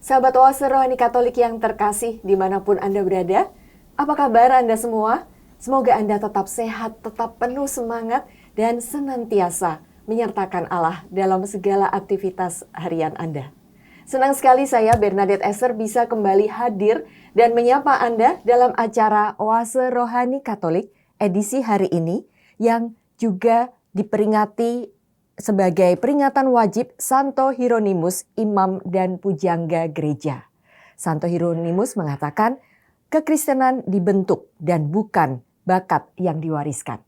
Sahabat Oase Rohani Katolik yang terkasih dimanapun Anda berada, apa kabar Anda semua? Semoga Anda tetap sehat, tetap penuh semangat, dan senantiasa menyertakan Allah dalam segala aktivitas harian Anda. Senang sekali saya, Bernadette Esser, bisa kembali hadir dan menyapa Anda dalam acara Oase Rohani Katolik edisi hari ini yang juga diperingati sebagai peringatan wajib Santo Hieronymus, imam dan pujangga gereja. Santo Hieronymus mengatakan, kekristenan dibentuk dan bukan bakat yang diwariskan.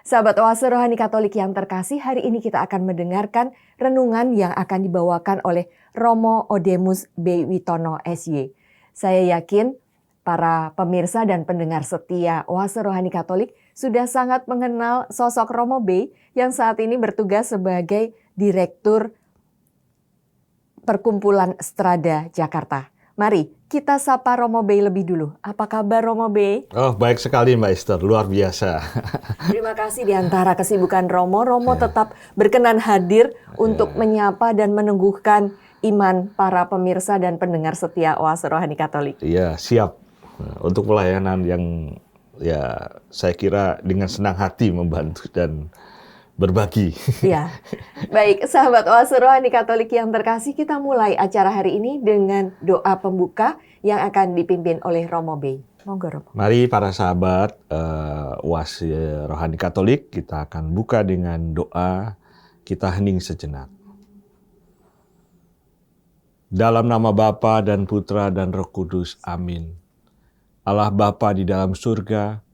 Sahabat Oase Rohani Katolik yang terkasih, hari ini kita akan mendengarkan renungan yang akan dibawakan oleh Romo Odemus B. Witono SY. Saya yakin para pemirsa dan pendengar setia Oase Rohani Katolik sudah sangat mengenal sosok Romo B yang saat ini bertugas sebagai Direktur Perkumpulan Strada Jakarta. Mari kita sapa Romo B lebih dulu. Apa kabar Romo B? Oh, baik sekali Mbak Esther, luar biasa. Terima kasih di antara kesibukan Romo tetap berkenan hadir untuk menyapa dan meneguhkan iman para pemirsa dan pendengar setia Oase Rohani Katolik. Iya, siap untuk pelayanan yang saya kira dengan senang hati membantu dan berbagi. Ya, baik sahabat Oase Rohani Katolik yang terkasih, kita mulai acara hari ini dengan doa pembuka yang akan dipimpin oleh Romo B. Monggo Romo. Mari para sahabat Oase Rohani Katolik, kita akan buka dengan doa, kita hening sejenak. Dalam nama Bapa dan Putra dan Roh Kudus, amin. Allah Bapa di dalam surga,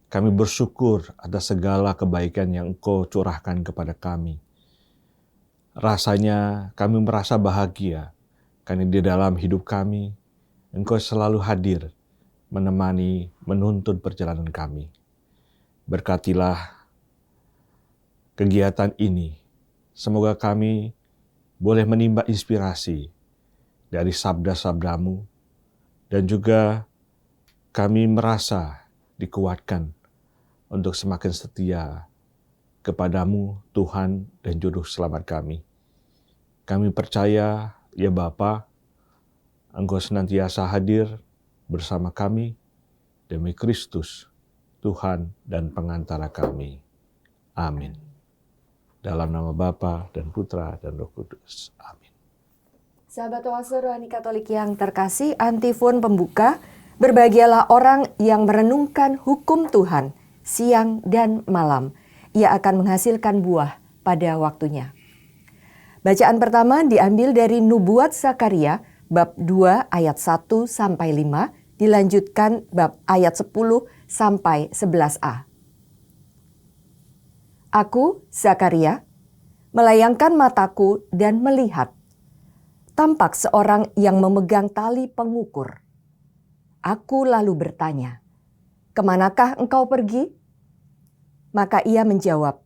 kami bersyukur atas segala kebaikan yang Engkau curahkan kepada kami. Rasanya kami merasa bahagia, karena di dalam hidup kami, Engkau selalu hadir, menemani, menuntun perjalanan kami. Berkatilah kegiatan ini, semoga kami boleh menimba inspirasi dari sabda-sabdamu, dan juga kami merasa dikuatkan untuk semakin setia kepadamu, Tuhan dan Juru Selamat kami. Kami percaya, ya Bapa, Engkau senantiasa hadir bersama kami demi Kristus, Tuhan dan pengantara kami. Amin. Dalam nama Bapa dan Putra dan Roh Kudus. Amin. Sahabat Oase Rohani Katolik yang terkasih, antifon pembuka, berbahagialah orang yang merenungkan hukum Tuhan siang dan malam. Ia akan menghasilkan buah pada waktunya. Bacaan pertama diambil dari Nubuat Zakaria bab 2 ayat 1 sampai 5, dilanjutkan bab ayat 10 sampai 11a. Aku, Zakaria, melayangkan mataku dan melihat. Tampak seorang yang memegang tali pengukur. Aku lalu bertanya, "Kemanakah engkau pergi?" Maka ia menjawab,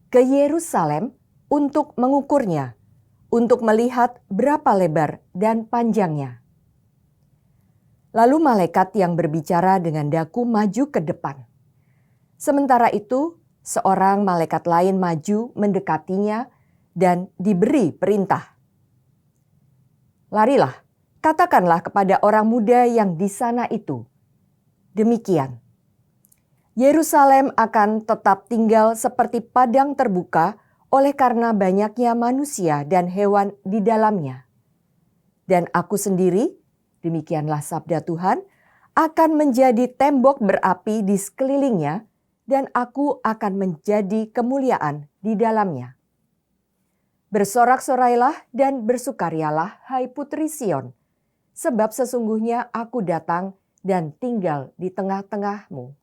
"Ke Yerusalem untuk mengukurnya, untuk melihat berapa lebar dan panjangnya." Lalu malaikat yang berbicara dengan daku maju ke depan. Sementara itu, seorang malaikat lain maju mendekatinya dan diberi perintah. "Larilah, katakanlah kepada orang muda yang di sana itu, demikian, Yerusalem akan tetap tinggal seperti padang terbuka oleh karena banyaknya manusia dan hewan di dalamnya. Dan aku sendiri, demikianlah sabda Tuhan, akan menjadi tembok berapi di sekelilingnya, dan aku akan menjadi kemuliaan di dalamnya. Bersorak-sorailah dan bersukarialah, hai Putri Sion, sebab sesungguhnya aku datang dan tinggal di tengah-tengahmu."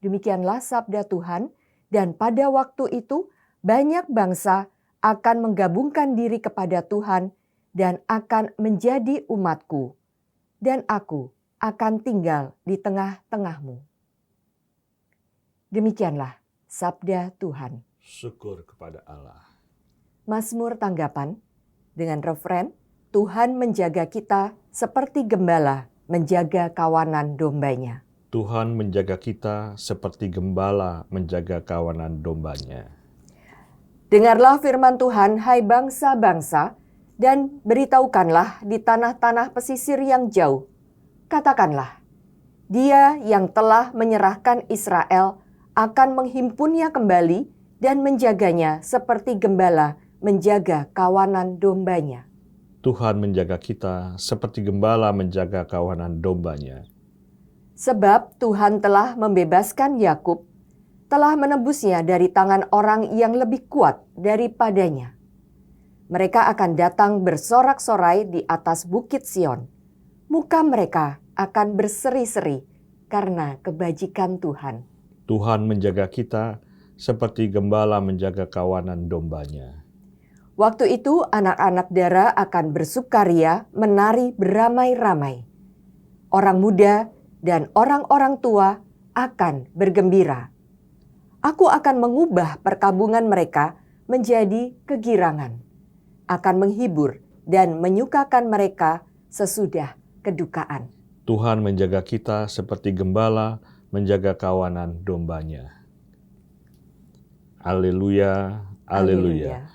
Demikianlah sabda Tuhan, dan pada waktu itu banyak bangsa akan menggabungkan diri kepada Tuhan dan akan menjadi umatku, dan aku akan tinggal di tengah-tengahmu. Demikianlah sabda Tuhan. Syukur kepada Allah. Mazmur tanggapan dengan referen, Tuhan menjaga kita seperti gembala menjaga kawanan dombanya. Tuhan menjaga kita seperti gembala menjaga kawanan dombanya. Dengarlah firman Tuhan, hai bangsa-bangsa, Dan beritahukanlah di tanah-tanah pesisir yang jauh. Katakanlah, Dia yang telah menyerahkan Israel akan menghimpunnya kembali dan menjaganya seperti gembala menjaga kawanan dombanya. Tuhan menjaga kita seperti gembala menjaga kawanan dombanya. Sebab Tuhan telah membebaskan Yakub, telah menebusnya dari tangan orang yang lebih kuat daripadanya. Mereka akan datang bersorak-sorai di atas bukit Sion. Muka mereka akan berseri-seri karena kebajikan Tuhan. Tuhan menjaga kita seperti gembala menjaga kawanan dombanya. Waktu itu anak-anak dara akan bersukaria menari beramai-ramai. Orang muda dan orang-orang tua akan bergembira. Aku akan mengubah perkabungan mereka menjadi kegirangan. Akan menghibur dan menyukakan mereka sesudah kedukaan. Tuhan menjaga kita seperti gembala menjaga kawanan dombanya. Haleluya, haleluya.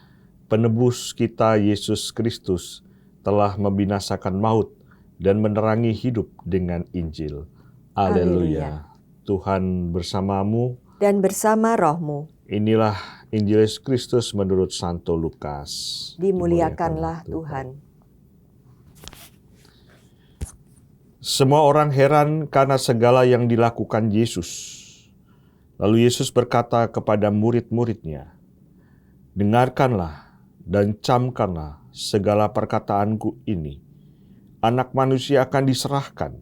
Penebus kita Yesus Kristus telah membinasakan maut dan menerangi hidup dengan Injil. Haleluya. Tuhan bersamamu dan bersama rohmu. Inilah Injil Yesus Kristus menurut Santo Lukas. Dimuliakanlah Tuhan. Semua orang heran karena segala yang dilakukan Yesus. Lalu Yesus berkata kepada murid-muridnya, "Dengarkanlah dan camkanlah segala perkataanku ini. Anak manusia akan diserahkan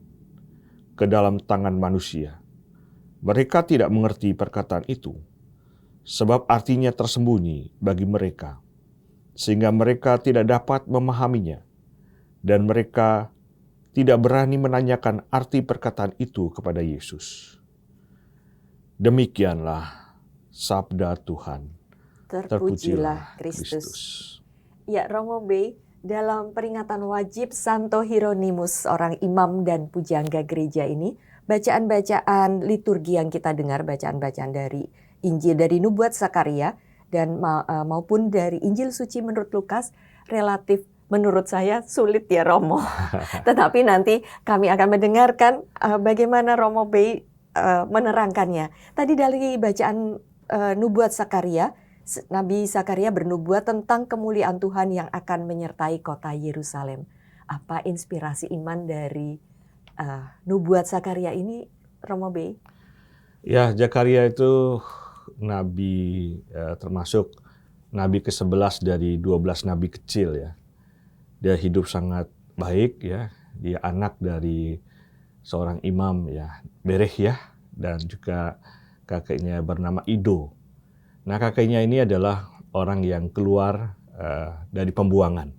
ke dalam tangan manusia. Mereka tidak mengerti perkataan itu, sebab artinya tersembunyi bagi mereka, sehingga mereka tidak dapat memahaminya, dan mereka tidak berani menanyakan arti perkataan itu kepada Yesus." Demikianlah sabda Tuhan. Terpujilah Kristus. Ya, Romo B, dalam peringatan wajib Santo Hieronymus, seorang imam dan pujangga gereja ini, bacaan-bacaan liturgi yang kita dengar, bacaan-bacaan dari Injil, dari Nubuat Zakaria, dan maupun dari Injil Suci menurut Lukas, relatif menurut saya sulit ya Romo. Tetapi nanti kami akan mendengarkan bagaimana Romo B menerangkannya. Tadi dari bacaan Nubuat Zakaria, Nabi Zakaria bernubuat tentang kemuliaan Tuhan yang akan menyertai kota Yerusalem. Apa inspirasi iman dari Nubuat Zakaria ini, Romo B? Ya, Zakaria itu nabi termasuk nabi ke-11 dari 12 nabi kecil ya. Dia hidup sangat baik ya. Dia anak dari seorang imam ya, Berekhya, dan juga kakeknya bernama Ido. Nah, kakeknya ini adalah orang yang keluar dari pembuangan.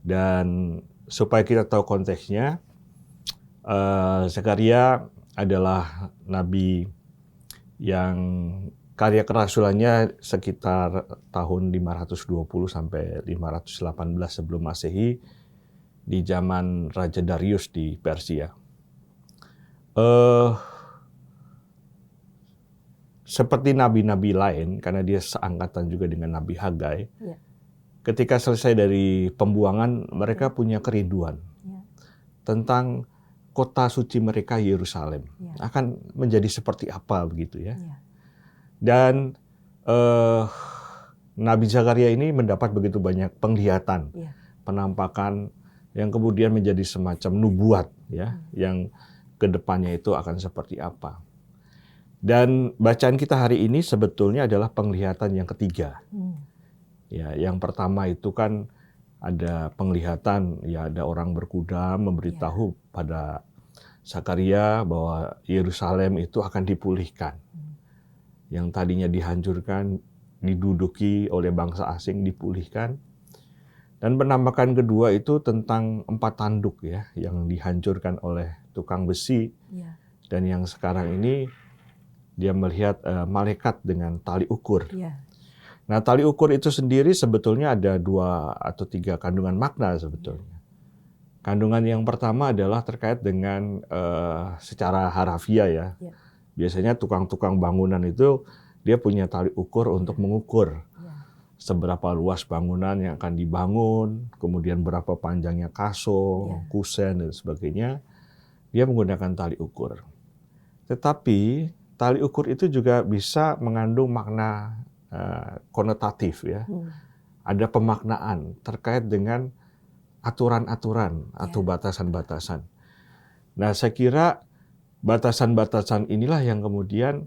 Dan supaya kita tahu konteksnya, Zakaria adalah nabi yang karya kerasulannya sekitar tahun 520 sampai 518 sebelum Masehi di zaman Raja Darius di Persia. Seperti nabi-nabi lain, karena dia seangkatan juga dengan Nabi Hagai, ketika selesai dari pembuangan, mereka punya kerinduan tentang kota suci mereka Yerusalem. Akan menjadi seperti apa begitu ya. Dan Nabi Zakaria ini mendapat begitu banyak penglihatan, penampakan yang kemudian menjadi semacam nubuat ya, yang kedepannya itu akan seperti apa. Dan bacaan kita hari ini sebetulnya adalah penglihatan yang ketiga. Ya, yang pertama itu kan ada penglihatan, ya ada orang berkuda memberitahu pada Zakaria bahwa Yerusalem itu akan dipulihkan. Yang tadinya dihancurkan, diduduki oleh bangsa asing, dipulihkan. Dan penampakan kedua itu tentang 4 tanduk ya, yang dihancurkan oleh tukang besi. Dan yang sekarang ini dia melihat malaikat dengan tali ukur. Nah, tali ukur itu sendiri sebetulnya ada 2 atau 3 kandungan makna sebetulnya. Kandungan yang pertama adalah terkait dengan secara harafiah ya. Biasanya tukang-tukang bangunan itu dia punya tali ukur untuk mengukur seberapa luas bangunan yang akan dibangun, kemudian berapa panjangnya kaso, kusen, dan sebagainya. Dia menggunakan tali ukur. Tetapi tali ukur itu juga bisa mengandung makna konotatif ya. Ada pemaknaan terkait dengan aturan-aturan atau batasan-batasan. Nah, saya kira batasan-batasan inilah yang kemudian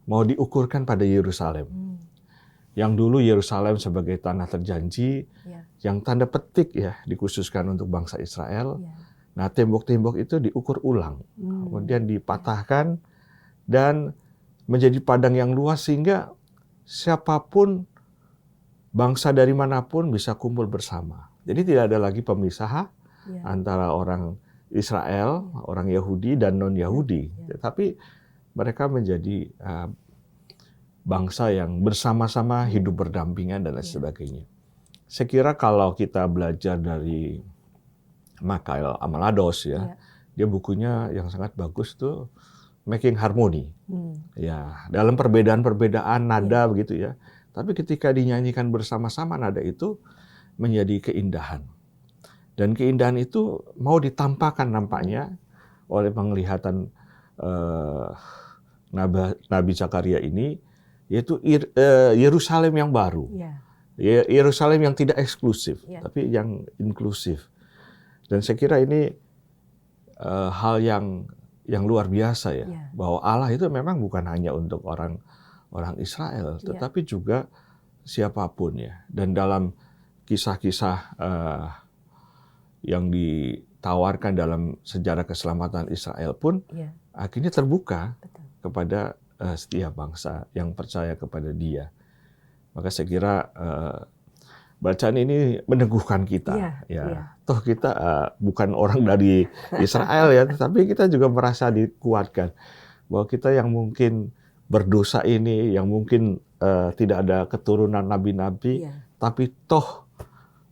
mau diukurkan pada Yerusalem. Yang dulu Yerusalem sebagai tanah terjanji, yang tanda petik ya dikhususkan untuk bangsa Israel. Nah, tembok-tembok itu diukur ulang, kemudian dipatahkan dan menjadi padang yang luas sehingga siapapun, bangsa dari manapun bisa kumpul bersama. Jadi tidak ada lagi pemisahan antara orang Israel, orang Yahudi dan non-Yahudi. Tetapi mereka menjadi bangsa yang bersama-sama hidup berdampingan dan lain sebagainya. Saya kira kalau kita belajar dari Mikael Amalados ya, dia bukunya yang sangat bagus tuh Making Harmony. Ya, dalam perbedaan-perbedaan nada begitu ya. Tapi ketika dinyanyikan bersama-sama nada itu menjadi keindahan. Dan keindahan itu mau ditampakkan nampaknya oleh penglihatan Nabi Zakaria ini, yaitu Yerusalem yang baru. Yerusalem yang tidak eksklusif, tapi yang inklusif. Dan saya kira ini hal yang luar biasa ya, bahwa Allah itu memang bukan hanya untuk orang Israel, tetapi juga siapapun ya. Dan dalam kisah-kisah yang ditawarkan dalam sejarah keselamatan Israel pun akhirnya terbuka kepada setiap bangsa yang percaya kepada Dia. Maka saya kira bacaan ini meneguhkan kita. Toh kita bukan orang dari Israel ya, tetapi kita juga merasa dikuatkan bahwa kita yang mungkin berdosa ini, yang mungkin tidak ada keturunan nabi-nabi, tapi toh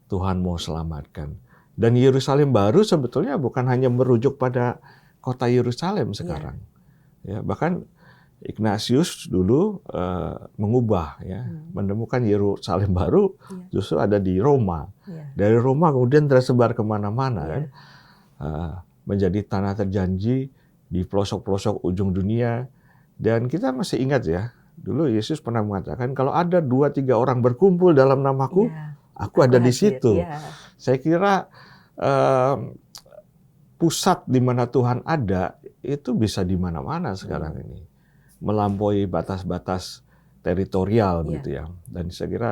Tuhan mau selamatkan. Dan Yerusalem baru sebetulnya bukan hanya merujuk pada kota Yerusalem sekarang. Ya, bahkan Ignatius dulu mengubah ya, menemukan Yerusalem baru justru ada di Roma. Dari Roma kemudian tersebar kemana-mana kan, menjadi tanah terjanji di pelosok-pelosok ujung dunia. Dan kita masih ingat ya, dulu Yesus pernah mengatakan kalau ada 2-3 orang berkumpul dalam namaku, aku ada di situ. Saya kira pusat di mana Tuhan ada itu bisa di mana-mana sekarang ini. Melampaui batas-batas teritorial gitu ya. Dan saya kira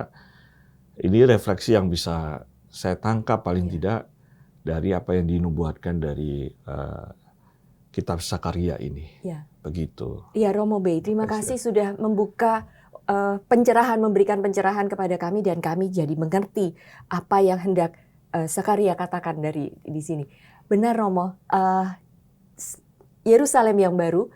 ini refleksi yang bisa saya tangkap paling tidak dari apa yang dinubuatkan dari kitab Zakaria ini. Begitu. Iya, Romo Bey, terima kasih sudah membuka pencerahan, memberikan pencerahan kepada kami dan kami jadi mengerti apa yang hendak Zakaria katakan di sini. Benar Romo, Yerusalem yang baru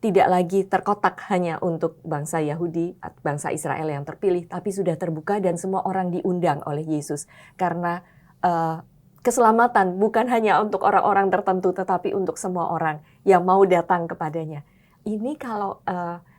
tidak lagi terkotak hanya untuk bangsa Yahudi, bangsa Israel yang terpilih, tapi sudah terbuka dan semua orang diundang oleh Yesus. Karena keselamatan bukan hanya untuk orang-orang tertentu, tetapi untuk semua orang yang mau datang kepadanya. Ini kalau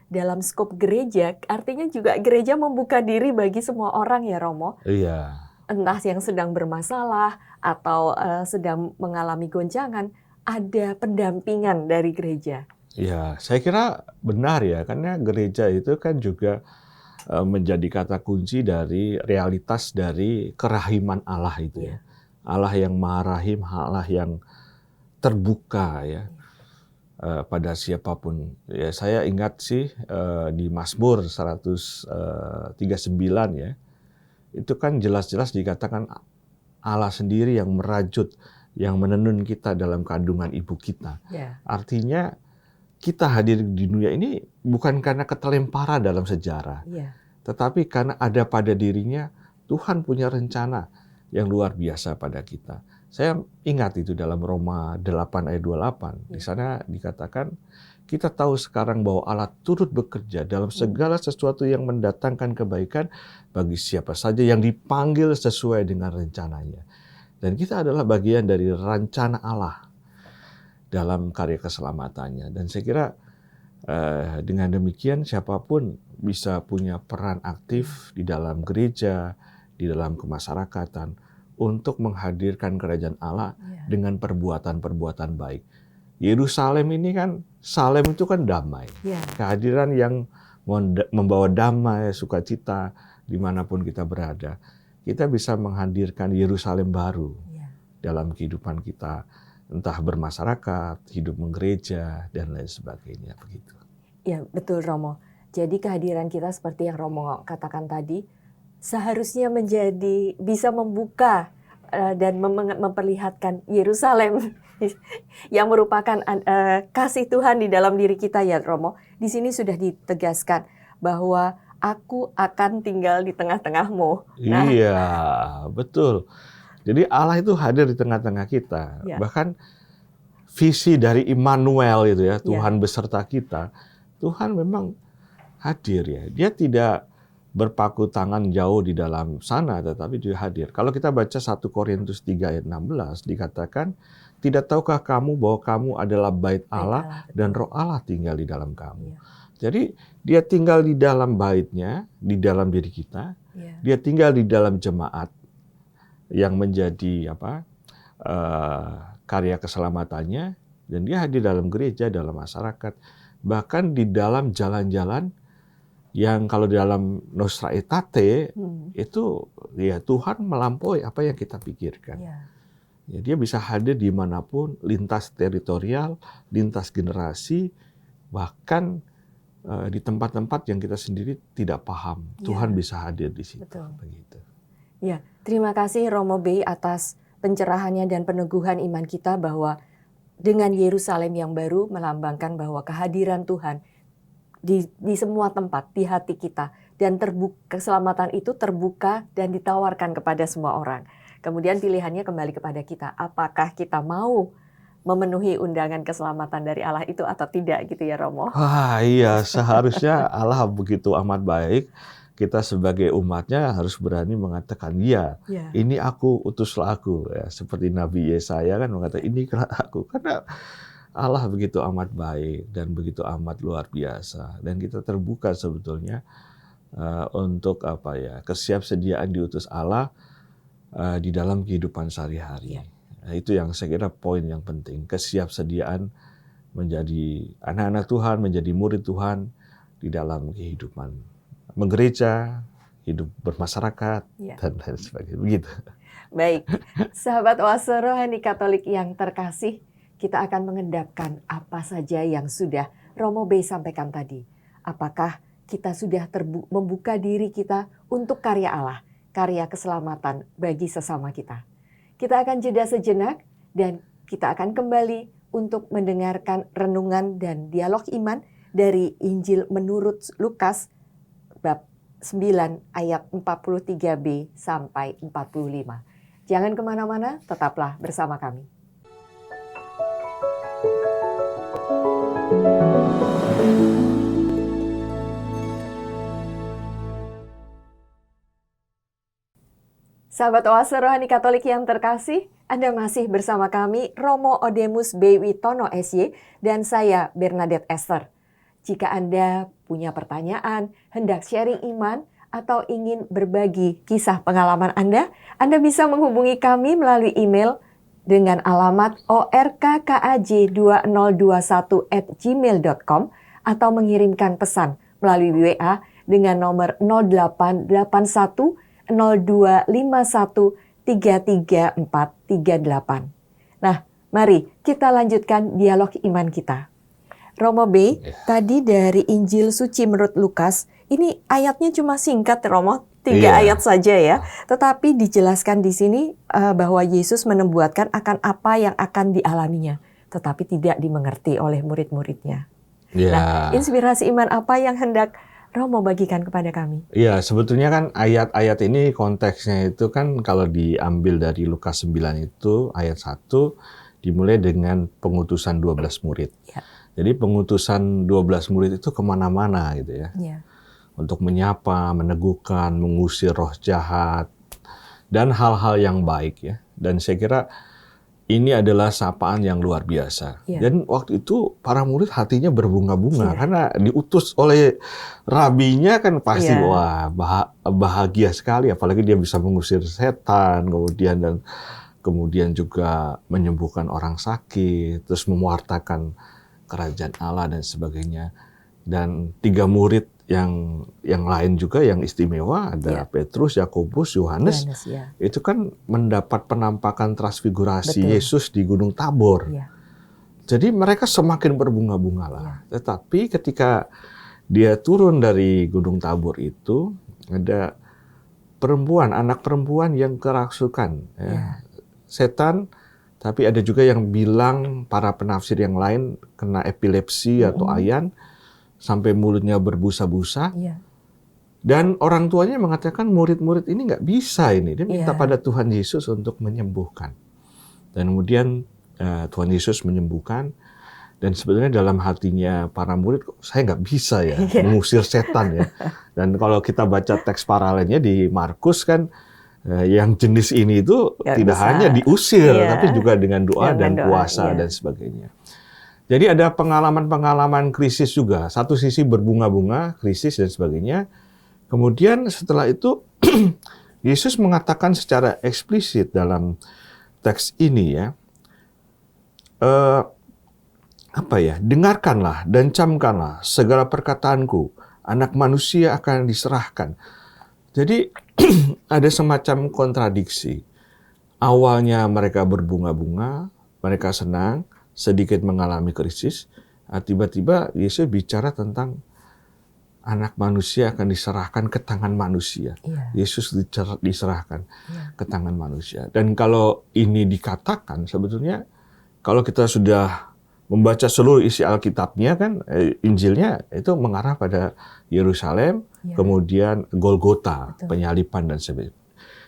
dalam skop gereja, artinya juga gereja membuka diri bagi semua orang ya Romo. Iya. Entah yang sedang bermasalah atau sedang mengalami goncangan, ada pendampingan dari gereja. Ya, saya kira benar ya, karena gereja itu kan juga menjadi kata kunci dari realitas dari kerahiman Allah itu ya. Allah yang Maha Rahim, Allah yang terbuka ya pada siapapun. Ya, saya ingat sih di Mazmur 139 ya, itu kan jelas-jelas dikatakan Allah sendiri yang merajut, yang menenun kita dalam kandungan ibu kita. Artinya kita hadir di dunia ini bukan karena ketelemparan dalam sejarah, tetapi karena ada pada dirinya Tuhan punya rencana yang luar biasa pada kita. Saya ingat itu dalam Roma 8 ayat 28. Di sana dikatakan, kita tahu sekarang bahwa Allah turut bekerja dalam segala sesuatu yang mendatangkan kebaikan bagi siapa saja yang dipanggil sesuai dengan rencananya. Dan kita adalah bagian dari rencana Allah dalam karya keselamatannya. Dan saya kira Dengan demikian siapapun bisa punya peran aktif di dalam gereja, di dalam kemasyarakatan untuk menghadirkan kerajaan Allah dengan perbuatan-perbuatan baik. Yerusalem ini kan, Salem itu kan damai. Kehadiran yang membawa damai, sukacita dimanapun kita berada. Kita bisa menghadirkan Yerusalem baru dalam kehidupan kita. Entah bermasyarakat, hidup menggereja, dan lain sebagainya. Begitu. Ya, betul Romo. Jadi kehadiran kita seperti yang Romo katakan tadi, seharusnya bisa membuka dan memperlihatkan Yerusalem yang merupakan kasih Tuhan di dalam diri kita ya Romo. Di sini sudah ditegaskan bahwa aku akan tinggal di tengah-tengahmu. Iya, betul. Jadi Allah itu hadir di tengah-tengah kita. Bahkan visi dari Immanuel itu ya, Tuhan beserta kita. Tuhan memang hadir ya. Dia tidak berpaku tangan jauh di dalam sana, tetapi dia hadir. Kalau kita baca 1 Korintus 3 ayat 16, dikatakan, tidak tahukah kamu bahwa kamu adalah bait Allah dan roh Allah tinggal di dalam kamu. Jadi dia tinggal di dalam baitnya, di dalam diri kita. Dia tinggal di dalam jemaat yang menjadi karya keselamatannya, dan dia hadir dalam gereja, dalam masyarakat, bahkan di dalam jalan-jalan yang kalau di dalam Nostra Aetate itu ya Tuhan melampaui apa yang kita pikirkan. Ya, dia bisa hadir dimanapun, lintas teritorial, lintas generasi, bahkan di tempat-tempat yang kita sendiri tidak paham. Tuhan bisa hadir di situ. Begitu. Ya, terima kasih Romo B atas pencerahannya dan peneguhan iman kita bahwa dengan Yerusalem yang baru melambangkan bahwa kehadiran Tuhan di semua tempat, di hati kita, dan keselamatan itu terbuka dan ditawarkan kepada semua orang. Kemudian pilihannya kembali kepada kita, apakah kita mau memenuhi undangan keselamatan dari Allah itu atau tidak gitu ya Romo? Wah iya, seharusnya Allah begitu amat baik. Kita sebagai umatnya harus berani mengatakan, ya, ini aku, utuslah aku. Ya, seperti Nabi Yesaya kan mengatakan, ini aku. Karena Allah begitu amat baik dan begitu amat luar biasa. Dan kita terbuka sebetulnya untuk kesiapsediaan diutus Allah di dalam kehidupan sehari-hari. Nah, itu yang saya kira poin yang penting. Kesiapsediaan menjadi anak-anak Tuhan, menjadi murid Tuhan di dalam kehidupan menggereja, hidup bermasyarakat, dan lain sebagainya. Begitu. Baik, sahabat Oase Rohani Katolik yang terkasih, kita akan mengendapkan apa saja yang sudah Romo B sampaikan tadi. Apakah kita sudah membuka diri kita untuk karya Allah, karya keselamatan bagi sesama kita. Kita akan jeda sejenak dan kita akan kembali untuk mendengarkan renungan dan dialog iman dari Injil menurut Lukas bab 9 ayat 43b sampai 45. Jangan kemana-mana, tetaplah bersama kami. Sahabat Oase Rohani Katolik yang terkasih, Anda masih bersama kami, Romo Odemus B. Witono SY, dan saya Bernadette Esther. Jika Anda punya pertanyaan, hendak sharing iman, atau ingin berbagi kisah pengalaman Anda bisa menghubungi kami melalui email dengan alamat orkkaj2021@gmail.com atau mengirimkan pesan melalui WA dengan nomor 0881 0251 33438. Nah, mari kita lanjutkan dialog iman kita. Romo B, tadi dari Injil Suci menurut Lukas, ini ayatnya cuma singkat Romo, 3 ayat saja ya. Tetapi dijelaskan di sini bahwa Yesus menubuatkan akan apa yang akan dialaminya, tetapi tidak dimengerti oleh murid-muridnya. Nah, inspirasi iman apa yang hendak Romo bagikan kepada kami? Iya, sebetulnya kan ayat-ayat ini konteksnya itu kan kalau diambil dari Lukas 9 itu ayat 1 dimulai dengan pengutusan 12 murid. Jadi pengutusan 12 murid itu kemana-mana gitu ya. Untuk menyapa, meneguhkan, mengusir roh jahat, dan hal-hal yang baik ya. Dan saya kira ini adalah sapaan yang luar biasa. Iya. Dan waktu itu para murid hatinya berbunga-bunga Iya. karena diutus oleh rabinya kan pasti Iya. wah bahagia sekali, apalagi dia bisa mengusir setan, kemudian juga menyembuhkan orang sakit, terus mewartakan kerajaan Allah dan sebagainya. Dan 3 murid yang lain juga yang istimewa ada Iya. Petrus, Yakobus, Yohanes. Yohanes, ya. Itu kan mendapat penampakan transfigurasi Betul. Yesus di Gunung Tabor. Iya. Jadi mereka semakin berbunga-bunga lah. Tetapi ketika dia turun dari Gunung Tabor itu, ada anak perempuan yang kerasukan. Ya. Setan, tapi ada juga yang bilang para penafsir yang lain kena epilepsi atau ayan, sampai mulutnya berbusa-busa. Iya. Dan orang tuanya mengatakan murid-murid ini nggak bisa ini. Dia minta Iya. pada Tuhan Yesus untuk menyembuhkan. Dan kemudian Tuhan Yesus menyembuhkan. Dan sebenarnya dalam hatinya para murid, saya nggak bisa ya mengusir setan ya. Dan kalau kita baca teks paralelnya di Markus kan, yang jenis ini itu Nggak tidak bisa. hanya diusir, Iya. tapi juga dengan doa Dengan dan doa, puasa iya. dan sebagainya. Jadi ada pengalaman-pengalaman krisis juga. Satu sisi berbunga-bunga, krisis dan sebagainya. Kemudian setelah itu Yesus mengatakan secara eksplisit dalam teks ini ya, dengarkanlah dan camkanlah segala perkataanku, anak manusia akan diserahkan. Jadi ada semacam kontradiksi. Awalnya mereka berbunga-bunga, mereka senang, sedikit mengalami krisis, tiba-tiba Yesus bicara tentang anak manusia akan diserahkan ke tangan manusia. Iya. Yesus diserahkan ke tangan manusia. Dan kalau ini dikatakan sebetulnya, kalau kita sudah membaca seluruh isi Alkitabnya kan, Injilnya itu mengarah pada Yerusalem, kemudian Golgota, penyaliban dan sebagainya.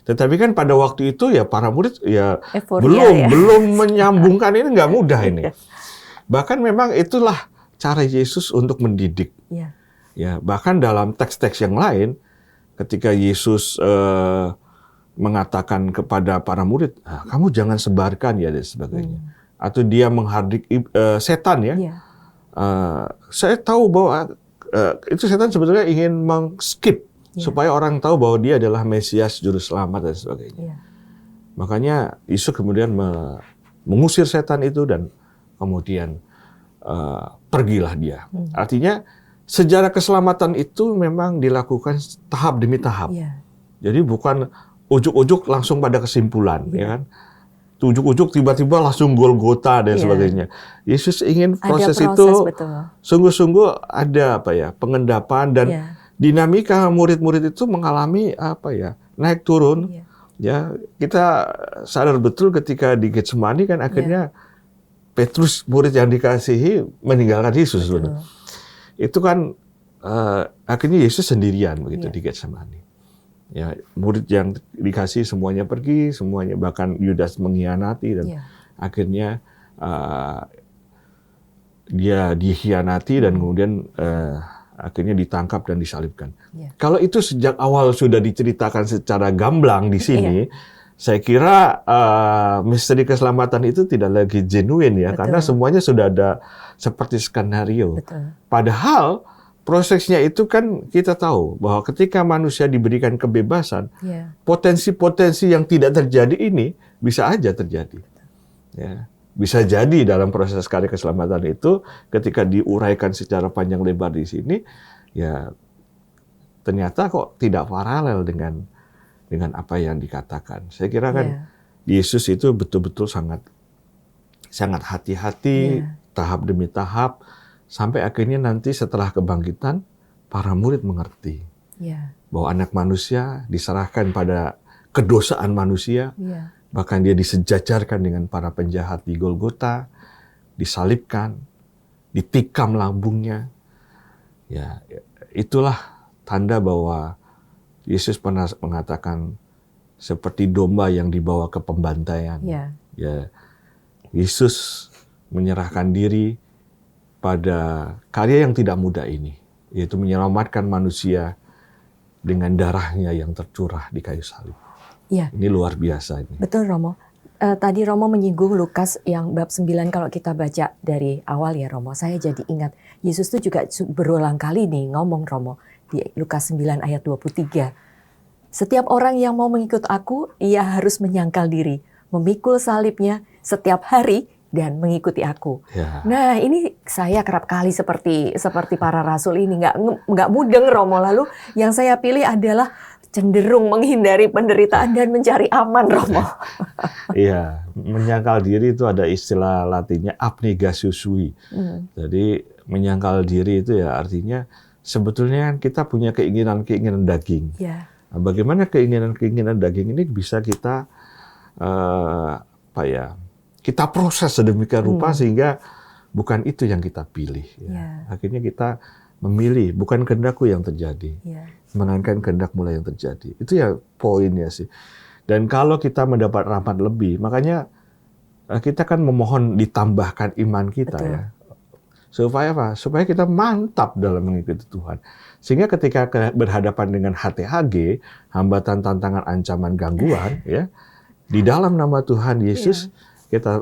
Tetapi kan pada waktu itu ya para murid ya Euforia, belum menyambungkan ini, nggak mudah ini. Bahkan memang itulah cara Yesus untuk mendidik. Iya. Ya, bahkan dalam teks-teks yang lain, ketika Yesus mengatakan kepada para murid, kamu jangan sebarkan ya dan sebagainya. Atau dia menghardik setan ya. Iya. Saya tahu bahwa itu setan sebetulnya ingin meng-skip supaya orang tahu bahwa dia adalah Mesias, Juru Selamat dan sebagainya. Iya. Makanya Yesus kemudian mengusir setan itu dan kemudian pergilah dia. Artinya sejarah keselamatan itu memang dilakukan tahap demi tahap. Iya. Jadi bukan ujuk-ujuk langsung pada kesimpulan, ya kan? Ujuk-ujuk tiba-tiba langsung Golgota dan sebagainya. Yesus ingin proses itu sungguh-sungguh ada pengendapan dan dinamika murid-murid itu mengalami naik turun. Ya, kita sadar betul ketika di Getsemani kan akhirnya Petrus murid yang dikasihi meninggalkan Yesus. Itu kan akhirnya Yesus sendirian begitu di Getsemani. Ya, murid yang dikasih semuanya pergi, semuanya bahkan Yudas mengkhianati dan akhirnya dia dikhianati dan kemudian akhirnya ditangkap dan disalibkan. Kalau itu sejak awal sudah diceritakan secara gamblang di sini, saya kira misteri keselamatan itu tidak lagi genuine ya, karena semuanya sudah ada seperti skenario. Padahal prosesnya itu kan kita tahu bahwa ketika manusia diberikan kebebasan, potensi-potensi yang tidak terjadi ini bisa aja terjadi. Ya, bisa jadi dalam proses karya keselamatan itu ketika diuraikan secara panjang lebar di sini, ya ternyata kok tidak paralel dengan apa yang dikatakan. Saya kira kan Yesus itu betul-betul sangat hati-hati, tahap demi tahap. Sampai akhirnya nanti setelah kebangkitan, para murid mengerti bahwa anak manusia diserahkan pada kedosaan manusia, bahkan dia disejajarkan dengan para penjahat di Golgota, disalibkan, ditikam lambungnya. Ya, itulah tanda bahwa Yesus pernah mengatakan seperti domba yang dibawa ke pembantaian. Ya, Yesus menyerahkan diri pada karya yang tidak mudah ini, yaitu menyelamatkan manusia dengan darahnya yang tercurah di kayu salib. Ini luar biasa ini. Betul, Romo. Tadi Romo menyinggung Lukas yang bab 9 kalau kita baca dari awal ya Romo. Saya jadi ingat Yesus itu juga berulang kali nih ngomong Romo di Lukas 9 ayat 23. Setiap orang yang mau mengikut aku, ia harus menyangkal diri, memikul salibnya setiap hari dan mengikuti aku. Ya. Nah ini saya kerap kali seperti para rasul ini nggak mudeng Romo. Lalu yang saya pilih adalah cenderung menghindari penderitaan dan mencari aman Romo. Iya, menyangkal diri itu ada istilah Latinnya abnegatio sui. Jadi menyangkal diri itu ya artinya sebetulnya kita punya keinginan-keinginan daging. Ya. Nah, bagaimana keinginan-keinginan daging ini bisa kita kita proses sedemikian rupa sehingga bukan itu yang kita pilih. Ya. Akhirnya kita memilih bukan kehendakku yang terjadi. Ya. Melainkan kehendak mulai yang terjadi. Itu ya poinnya sih. Dan kalau kita mendapat rahmat lebih, makanya kita kan memohon ditambahkan iman kita. Betul. Ya. Supaya apa? Supaya kita mantap dalam mengikuti Tuhan. Sehingga ketika berhadapan dengan HTHG, hambatan, tantangan, ancaman, gangguan, ya, di dalam nama Tuhan Yesus kita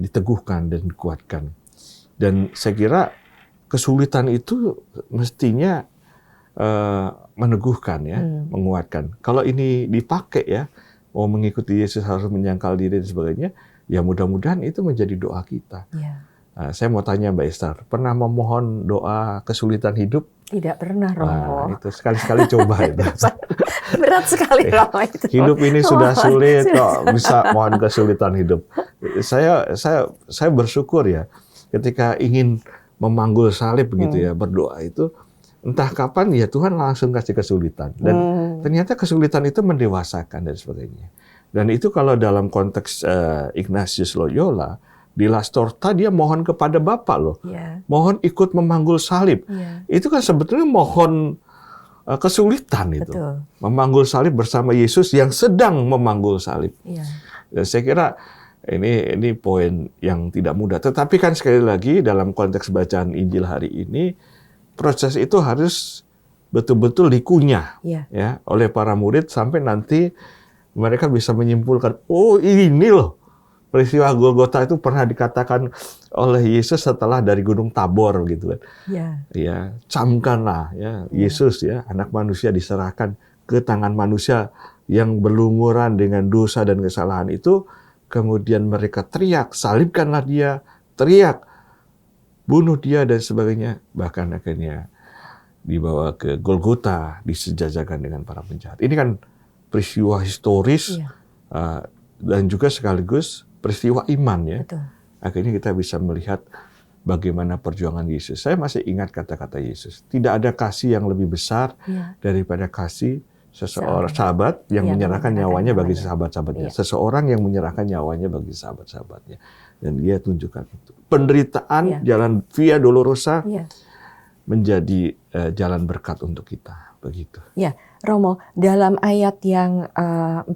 diteguhkan dan dikuatkan. Dan saya kira kesulitan itu mestinya meneguhkan ya, menguatkan. Kalau ini dipakai ya, mau mengikuti Yesus harus menyangkal diri dan sebagainya, ya mudah-mudahan itu menjadi doa kita. Ya. Saya mau tanya Mbak Esther, pernah memohon doa kesulitan hidup? Tidak pernah, Romo. Itu sekali-sekali coba itu. Berat sekali, Romo itu. Hidup ini sudah sulit kok bisa mohon kesulitan hidup. Saya bersyukur ya, ketika ingin memanggul salib begitu ya, berdoa itu, entah kapan ya Tuhan langsung kasih kesulitan. Dan ternyata kesulitan itu mendewasakan dan sebagainya. Dan itu kalau dalam konteks Ignatius Loyola, di Las Torta dia mohon kepada Bapa loh. Yeah. Mohon ikut memanggul salib. Yeah. Itu kan sebetulnya mohon kesulitan itu. Betul. Memanggul salib bersama Yesus yang sedang memanggul salib. Yeah. Dan saya kira ini poin yang tidak mudah. Tetapi kan sekali lagi dalam konteks bacaan Injil hari ini, proses itu harus betul-betul dikunyah ya oleh para murid sampai nanti mereka bisa menyimpulkan, oh ini loh peristiwa Golgota itu pernah dikatakan oleh Yesus setelah dari Gunung Tabor gitu kan. Ya, camkanlah ya Yesus ya anak manusia diserahkan ke tangan manusia yang berlumuran dengan dosa dan kesalahan itu, kemudian mereka teriak, salibkanlah dia, teriak, bunuh dia dan sebagainya, bahkan akhirnya dibawa ke Golgota, disejajarkan dengan para penjahat. Ini kan peristiwa historis dan juga sekaligus peristiwa iman ya. Betul. Akhirnya kita bisa melihat bagaimana perjuangan Yesus. Saya masih ingat kata-kata Yesus. Tidak ada kasih yang lebih besar daripada kasih seseorang sahabat yang menyerahkan nyawanya bagi sahabat-sahabatnya. Seseorang yang menyerahkan nyawanya bagi sahabat-sahabatnya. Dan dia tunjukkan itu. Penderitaan, jalan Via Dolorosa menjadi jalan berkat untuk kita. Begitu. Ya, Romo, dalam ayat yang 45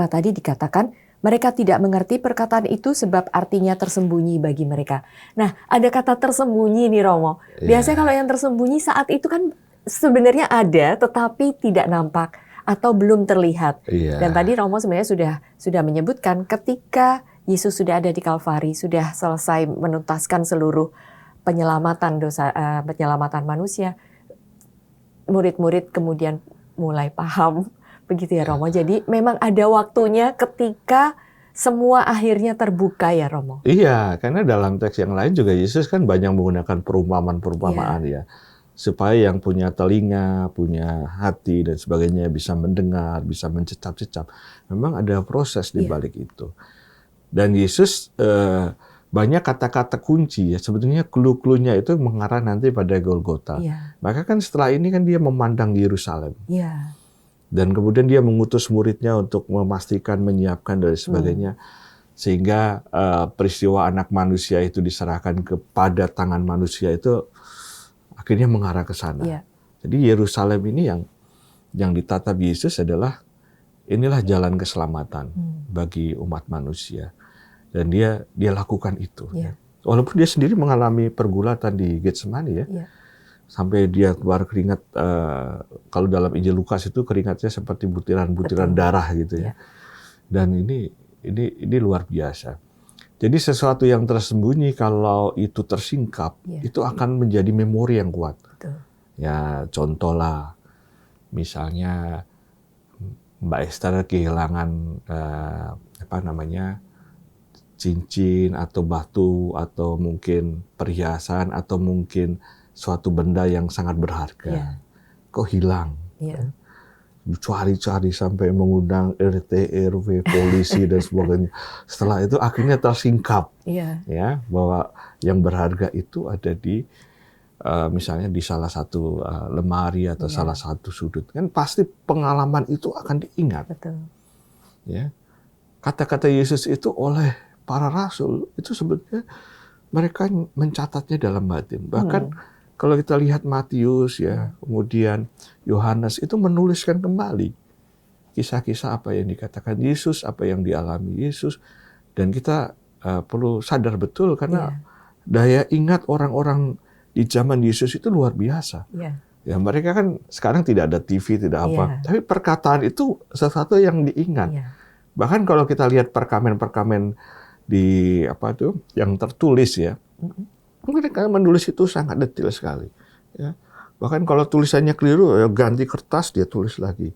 tadi dikatakan, mereka tidak mengerti perkataan itu sebab artinya tersembunyi bagi mereka. Nah, ada kata tersembunyi nih Romo. Biasanya kalau yang tersembunyi saat itu kan sebenarnya ada, tetapi tidak nampak atau belum terlihat. Dan tadi Romo sebenarnya sudah menyebutkan ketika Yesus sudah ada di Kalvari, sudah selesai menuntaskan seluruh penyelamatan manusia. Murid-murid kemudian mulai paham, begitu ya Romo. Jadi memang ada waktunya ketika semua akhirnya terbuka ya Romo. Iya, karena dalam teks yang lain juga Yesus kan banyak menggunakan perumpamaan ya. Supaya yang punya telinga, punya hati dan sebagainya bisa mendengar, bisa mencecap-cecap. Memang ada proses di balik itu. Dan Yesus banyak kata-kata kunci ya, sebetulnya clue-cluenya itu mengarah nanti pada Golgota. Maka kan setelah ini kan dia memandang Yerusalem. Dan kemudian dia mengutus muridnya untuk memastikan, menyiapkan dan sebagainya. Sehingga peristiwa anak manusia itu diserahkan kepada tangan manusia itu akhirnya mengarah ke sana. Jadi Yerusalem ini yang ditatap Yesus adalah inilah jalan keselamatan bagi umat manusia. Dan dia lakukan itu. Walaupun dia sendiri mengalami pergulatan di Getsemani ya. Sampai dia keluar keringat, kalau dalam Injil Lukas itu keringatnya seperti butiran-butiran darah gitu ya. Dan ini luar biasa. Jadi sesuatu yang tersembunyi kalau itu tersingkap, itu akan menjadi memori yang kuat. Betul. Ya, contohlah, misalnya Mbak Esther kehilangan cincin atau batu atau mungkin perhiasan atau mungkin suatu benda yang sangat berharga. Kok hilang? Dicari-cari sampai mengundang RT, RW, polisi dan sebagainya. Setelah itu akhirnya tersingkap, ya, bahwa yang berharga itu ada di misalnya di salah satu lemari atau salah satu sudut. Kan pasti pengalaman itu akan diingat. Betul. Ya, kata-kata Yesus itu oleh para rasul itu sebetulnya mereka mencatatnya dalam batin. Bahkan kalau kita lihat Matius, ya, kemudian Yohanes itu menuliskan kembali kisah-kisah apa yang dikatakan Yesus, apa yang dialami Yesus, dan kita perlu sadar betul karena daya ingat orang-orang di zaman Yesus itu luar biasa. Ya, mereka kan sekarang tidak ada TV, tidak apa, tapi perkataan itu sesuatu yang diingat. Bahkan kalau kita lihat perkamen-perkamen di yang tertulis, ya. Mereka menulis itu sangat detail sekali. Ya. Bahkan kalau tulisannya keliru, ya ganti kertas, dia tulis lagi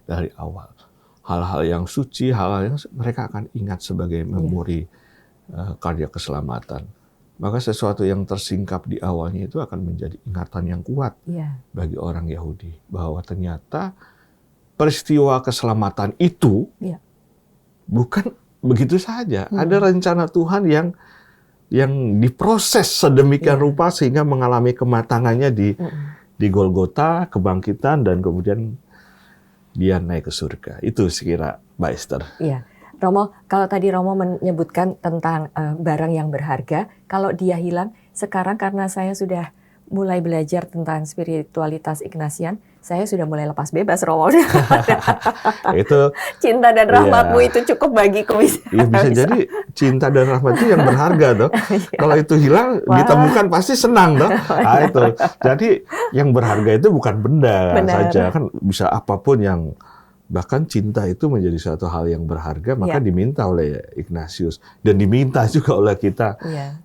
dari awal. Hal-hal yang suci, hal-hal yang mereka akan ingat sebagai memori karya keselamatan. Maka sesuatu yang tersingkap di awalnya itu akan menjadi ingatan yang kuat bagi orang Yahudi. Bahwa ternyata peristiwa keselamatan itu bukan begitu saja. Ada rencana Tuhan yang diproses sedemikian rupa sehingga mengalami kematangannya di Golgota, kebangkitan, dan kemudian dia naik ke surga. Itu sekira Mbak Esther. Iya. Romo, kalau tadi Romo menyebutkan tentang barang yang berharga, kalau dia hilang, sekarang karena saya sudah mulai belajar tentang spiritualitas Ignatian, saya sudah mulai lepas bebas, Romo. Itu cinta dan rahmatmu itu cukup bagiku. Bisa jadi cinta dan rahmat itu yang berharga, toh. Kalau itu hilang, ditemukan pasti senang, toh. Nah, itu. Jadi yang berharga itu bukan benda saja, kan bisa apapun yang, bahkan cinta itu menjadi suatu hal yang berharga, maka diminta oleh Ignatius dan diminta juga oleh kita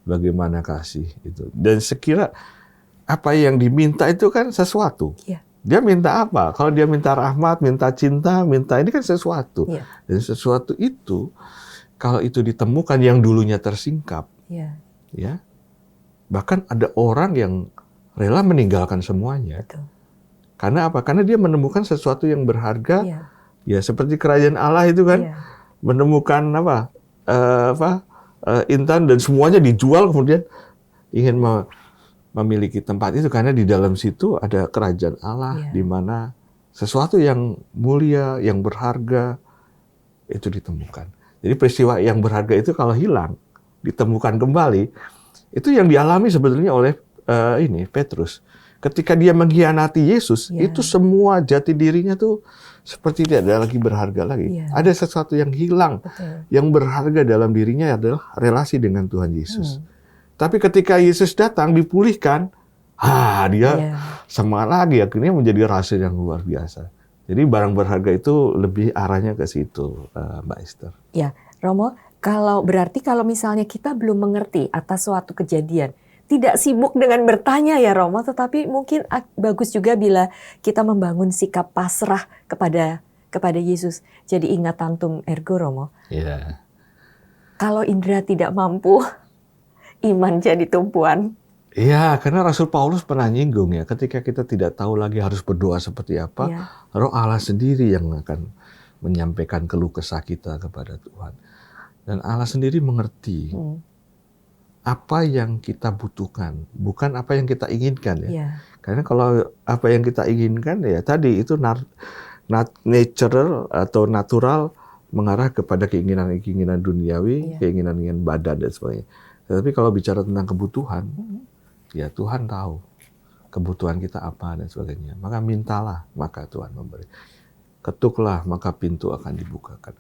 bagaimana kasih itu. Dan sekira apa yang diminta itu kan sesuatu. Dia minta apa? Kalau dia minta rahmat, minta cinta, minta ini kan sesuatu. Dan sesuatu itu kalau itu ditemukan yang dulunya tersingkap, ya, bahkan ada orang yang rela meninggalkan semuanya. Karena apa? Karena dia menemukan sesuatu yang berharga. Ya seperti kerajaan Allah itu kan menemukan intan dan semuanya dijual, kemudian ingin memiliki tempat itu karena di dalam situ ada kerajaan Allah di mana sesuatu yang mulia, yang berharga itu ditemukan. Jadi peristiwa yang berharga itu kalau hilang, ditemukan kembali, itu yang dialami sebetulnya oleh Petrus. Ketika dia mengkhianati Yesus, itu semua jati dirinya tuh seperti tidak ada lagi berharga lagi. Ada sesuatu yang hilang, yang berharga dalam dirinya adalah relasi dengan Tuhan Yesus. Tapi ketika Yesus datang, dipulihkan, dia semangat lagi, akhirnya menjadi rasul yang luar biasa. Jadi barang berharga itu lebih arahnya ke situ, Mbak Esther. Ya, Romo, berarti kalau misalnya kita belum mengerti atas suatu kejadian, tidak sibuk dengan bertanya ya Romo, tetapi mungkin bagus juga bila kita membangun sikap pasrah kepada Yesus. Jadi ingat tantum ergo, Romo. Kalau indera tidak mampu, iman jadi tumpuan. Iya, karena Rasul Paulus pernah nyinggung ya, ketika kita tidak tahu lagi harus berdoa seperti apa, Roh Allah sendiri yang akan menyampaikan keluh kesah kita kepada Tuhan. Dan Allah sendiri mengerti apa yang kita butuhkan, bukan apa yang kita inginkan ya. Karena kalau apa yang kita inginkan ya tadi itu natural atau natural mengarah kepada keinginan-keinginan duniawi, keinginan-keinginan badan dan sebagainya. Tapi kalau bicara tentang kebutuhan, ya Tuhan tahu kebutuhan kita apa dan sebagainya. Maka mintalah, maka Tuhan memberi. Ketuklah, maka pintu akan dibukakan.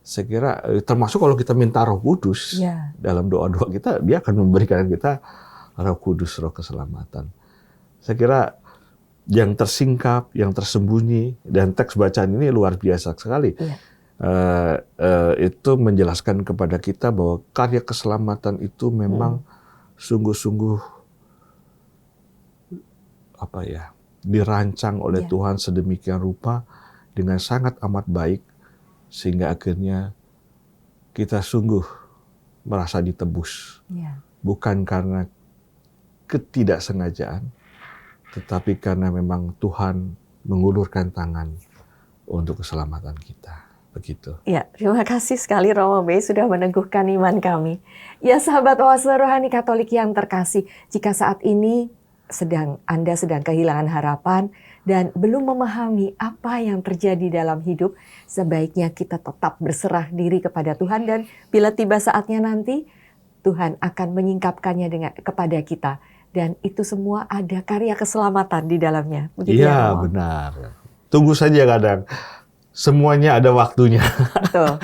Saya kira termasuk kalau kita minta Roh Kudus dalam doa-doa kita, Dia akan memberikan kita Roh Kudus, Roh keselamatan. Saya kira yang tersingkap, yang tersembunyi, dan teks bacaan ini luar biasa sekali. itu menjelaskan kepada kita bahwa karya keselamatan itu memang sungguh-sungguh dirancang oleh Tuhan sedemikian rupa dengan sangat amat baik sehingga akhirnya kita sungguh merasa ditebus. Bukan karena ketidaksengajaan, tetapi karena memang Tuhan mengulurkan tangan untuk keselamatan kita. Begitu. Ya, terima kasih sekali Romo B sudah meneguhkan iman kami. Ya, sahabat Oase Rohani Katolik yang terkasih, jika saat ini Anda sedang kehilangan harapan dan belum memahami apa yang terjadi dalam hidup, sebaiknya kita tetap berserah diri kepada Tuhan, dan bila tiba saatnya nanti, Tuhan akan menyingkapkannya kepada kita. Dan itu semua ada karya keselamatan di dalamnya. Begitu ya, benar. Tunggu saja kadang. Semuanya ada waktunya. Betul.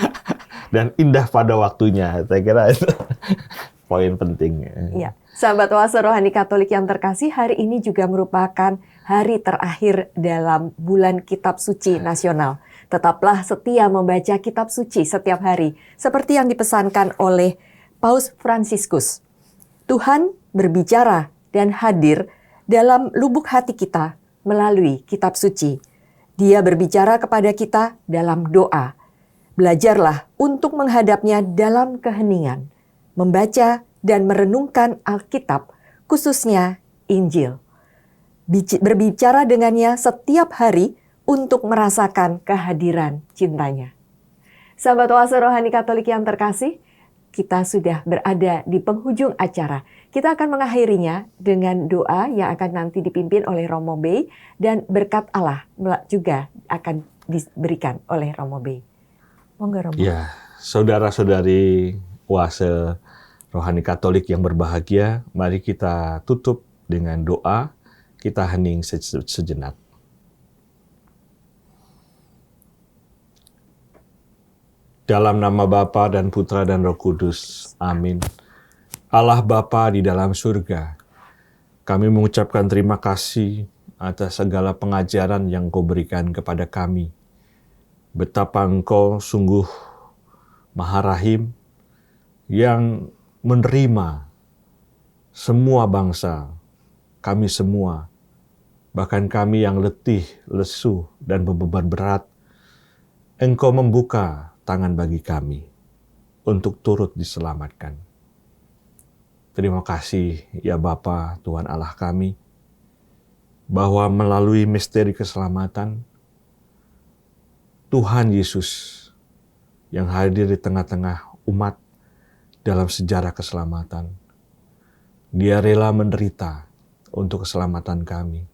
Dan indah pada waktunya. Saya kira itu poin penting. Ya. Sahabat Oase Rohani Katolik yang terkasih, hari ini juga merupakan hari terakhir dalam bulan Kitab Suci Nasional. Tetaplah setia membaca Kitab Suci setiap hari. Seperti yang dipesankan oleh Paus Fransiskus. Tuhan berbicara dan hadir dalam lubuk hati kita melalui Kitab Suci. Dia berbicara kepada kita dalam doa. Belajarlah untuk menghadapnya dalam keheningan, membaca dan merenungkan Alkitab, khususnya Injil. Berbicara dengannya setiap hari untuk merasakan kehadiran cintanya. Sahabat Oase Rohani Katolik yang terkasih, kita sudah berada di penghujung acara. Kita akan mengakhirinya dengan doa yang akan nanti dipimpin oleh Romo B, dan berkat Allah juga akan diberikan oleh Romo B. Monggo Romo. Ya, saudara-saudari Oase Rohani Katolik yang berbahagia, mari kita tutup dengan doa, kita hening sejenak. Dalam nama Bapa dan Putra dan Roh Kudus. Amin. Allah Bapa di dalam surga, kami mengucapkan terima kasih atas segala pengajaran yang Kau berikan kepada kami. Betapa Engkau sungguh Maha Rahim yang menerima semua bangsa, kami semua, bahkan kami yang letih, lesu, dan beban berat. Engkau membuka tangan bagi kami untuk turut diselamatkan. Terima kasih ya Bapa, Tuhan Allah kami, bahwa melalui misteri keselamatan, Tuhan Yesus yang hadir di tengah-tengah umat dalam sejarah keselamatan, Dia rela menderita untuk keselamatan kami.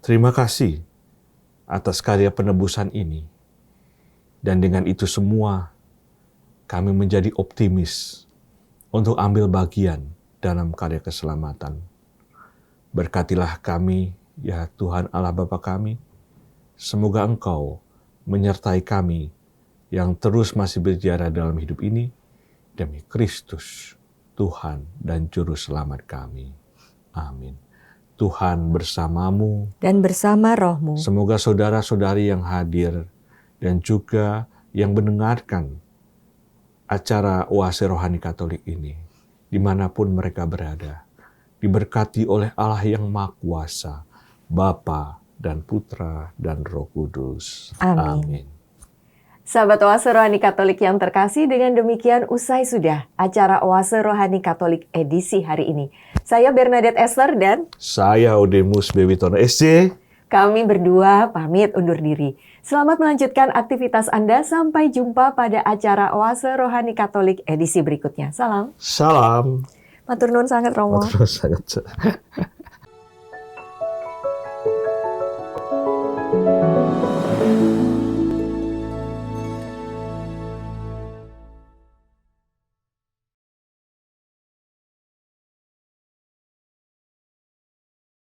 Terima kasih atas karya penebusan ini. Dan dengan itu semua, kami menjadi optimis untuk ambil bagian dalam karya keselamatan. Berkatilah kami, ya Tuhan Allah Bapa kami. Semoga Engkau menyertai kami yang terus masih berjalan dalam hidup ini, demi Kristus, Tuhan dan Juru Selamat kami. Amin. Tuhan bersamamu dan bersama rohmu. Semoga saudara-saudari yang hadir dan juga yang mendengarkan acara Oase Rohani Katolik ini, dimanapun mereka berada, diberkati oleh Allah yang Maha Kuasa, Bapa dan Putra dan Roh Kudus. Amin. Sahabat Oase Rohani Katolik yang terkasih, dengan demikian usai sudah acara Oase Rohani Katolik edisi hari ini. Saya Bernadette Esther dan saya Odemus Bewitono SC. Kami berdua pamit undur diri. Selamat melanjutkan aktivitas Anda. Sampai jumpa pada acara Oase Rohani Katolik edisi berikutnya. Salam. Salam. Matur nuwun sangat Romo. Matur nuwun sangat.